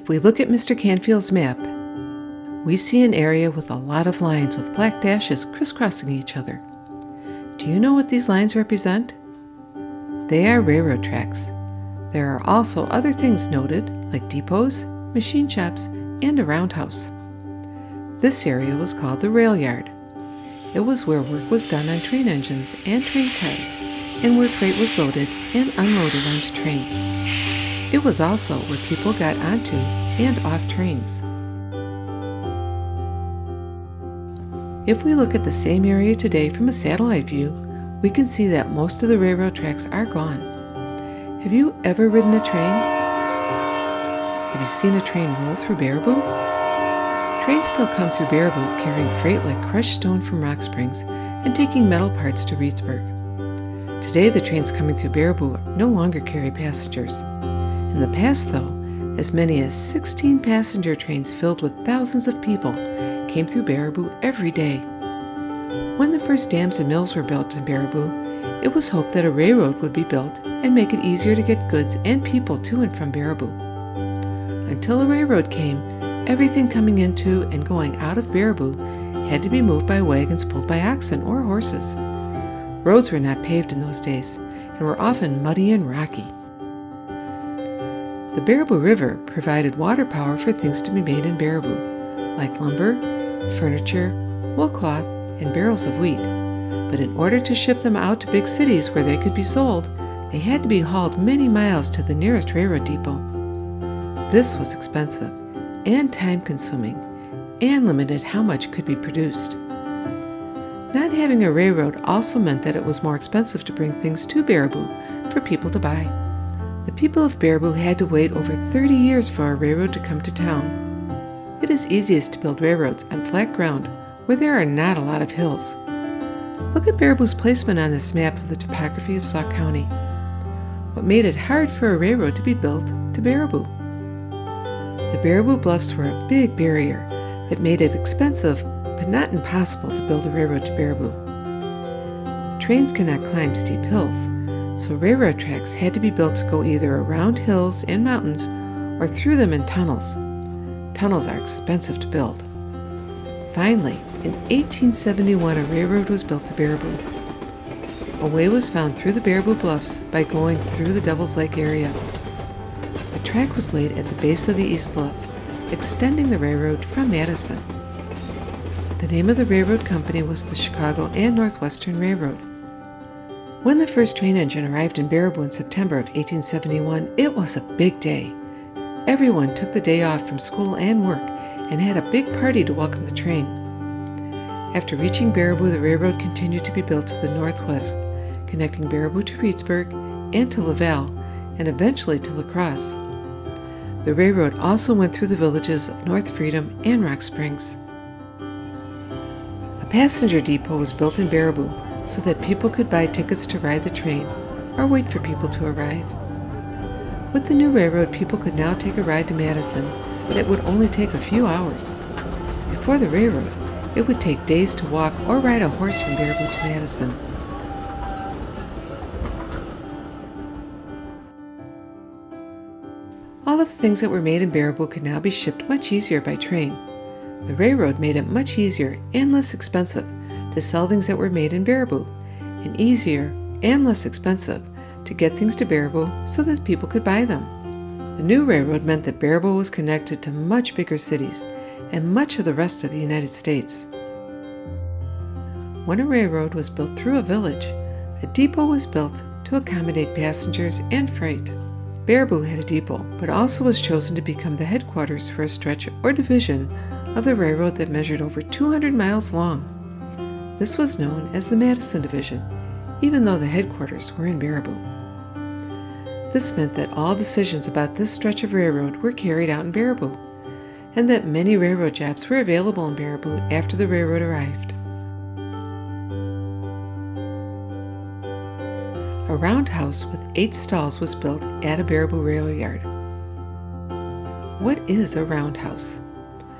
If we look at Mr. Canfield's map, we see an area with a lot of lines with black dashes crisscrossing each other. Do you know what these lines represent? They are railroad tracks. There are also other things noted, like depots, machine shops, and a roundhouse. This area was called the rail yard. It was where work was done on train engines and train cars, and where freight was loaded and unloaded onto trains. It was also where people got onto and off trains. If we look at the same area today from a satellite view, we can see that most of the railroad tracks are gone. Have you ever ridden a train? Have you seen a train roll through Baraboo? Trains still come through Baraboo carrying freight like crushed stone from Rock Springs and taking metal parts to Reedsburg. Today the trains coming through Baraboo no longer carry passengers. In the past though, as many as 16 passenger trains filled with thousands of people came through Baraboo every day. When the first dams and mills were built in Baraboo, it was hoped that a railroad would be built and make it easier to get goods and people to and from Baraboo. Until a railroad came, everything coming into and going out of Baraboo had to be moved by wagons pulled by oxen or horses. Roads were not paved in those days and were often muddy and rocky. The Baraboo River provided water power for things to be made in Baraboo, like lumber, furniture, wool cloth, and barrels of wheat. But in order to ship them out to big cities where they could be sold, they had to be hauled many miles to the nearest railroad depot. This was expensive and time-consuming and limited how much could be produced. Not having a railroad also meant that it was more expensive to bring things to Baraboo for people to buy. The people of Baraboo had to wait over 30 years for a railroad to come to town. It is easiest to build railroads on flat ground where there are not a lot of hills. Look at Baraboo's placement on this map of the topography of Sauk County. What made it hard for a railroad to be built to Baraboo? The Baraboo Bluffs were a big barrier that made it expensive but not impossible to build a railroad to Baraboo. Trains cannot climb steep hills, so railroad tracks had to be built to go either around hills and mountains or through them in tunnels. Tunnels are expensive to build. Finally, in 1871, a railroad was built to Baraboo. A way was found through the Baraboo Bluffs by going through the Devil's Lake area. A track was laid at the base of the East Bluff, extending the railroad from Madison. The name of the railroad company was the Chicago and Northwestern Railroad. When the first train engine arrived in Baraboo in September of 1871, it was a big day. Everyone took the day off from school and work and had a big party to welcome the train. After reaching Baraboo, the railroad continued to be built to the northwest, connecting Baraboo to Reedsburg and to Laval, and eventually to La Crosse. The railroad also went through the villages of North Freedom and Rock Springs. A passenger depot was built in Baraboo so that people could buy tickets to ride the train or wait for people to arrive. With the new railroad, people could now take a ride to Madison that would only take a few hours. Before the railroad, it would take days to walk or ride a horse from Baraboo to Madison. All of the things that were made in Baraboo could now be shipped much easier by train. The railroad made it much easier and less expensive to sell things that were made in Baraboo, and easier and less expensive to get things to Baraboo so that people could buy them. The new railroad meant that Baraboo was connected to much bigger cities and much of the rest of the United States. When a railroad was built through a village, a depot was built to accommodate passengers and freight. Baraboo had a depot, but also was chosen to become the headquarters for a stretch or division of the railroad that measured over 200 miles long. This was known as the Madison Division, even though the headquarters were in Baraboo. This meant that all decisions about this stretch of railroad were carried out in Baraboo, and that many railroad jobs were available in Baraboo after the railroad arrived. A roundhouse with 8 stalls was built at a Baraboo rail yard. What is a roundhouse?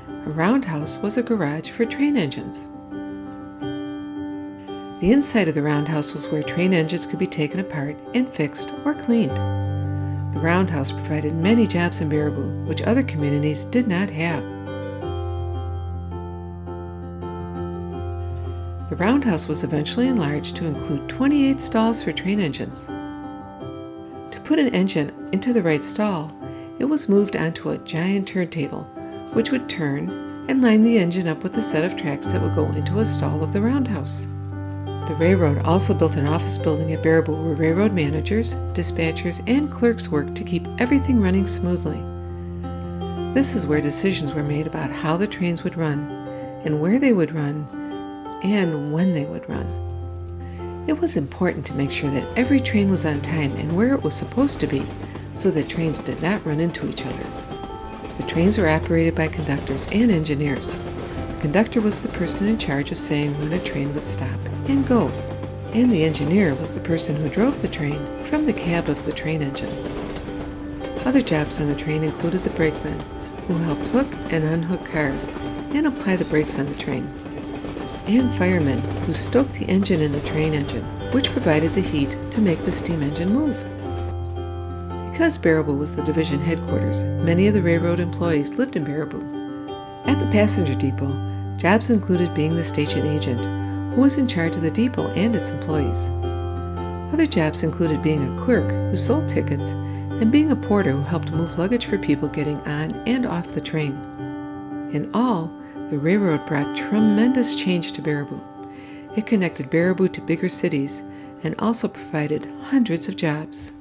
A roundhouse was a garage for train engines. The inside of the roundhouse was where train engines could be taken apart and fixed or cleaned. The roundhouse provided many jobs in Baraboo, which other communities did not have. The roundhouse was eventually enlarged to include 28 stalls for train engines. To put an engine into the right stall, it was moved onto a giant turntable, which would turn and line the engine up with a set of tracks that would go into a stall of the roundhouse. The railroad also built an office building at Baraboo where railroad managers, dispatchers, and clerks worked to keep everything running smoothly. This is where decisions were made about how the trains would run, and where they would run, and when they would run. It was important to make sure that every train was on time and where it was supposed to be, so that trains did not run into each other. The trains were operated by conductors and engineers. The conductor was the person in charge of saying when a train would stop and go, and the engineer was the person who drove the train from the cab of the train engine. Other jobs on the train included the brakemen, who helped hook and unhook cars and apply the brakes on the train, and firemen who stoked the engine in the train engine, which provided the heat to make the steam engine move. Because Baraboo was the division headquarters, many of the railroad employees lived in Baraboo. At the passenger depot, jobs included being the station agent, who was in charge of the depot and its employees. Other jobs included being a clerk who sold tickets and being a porter who helped move luggage for people getting on and off the train. In all, the railroad brought tremendous change to Baraboo. It connected Baraboo to bigger cities and also provided hundreds of jobs.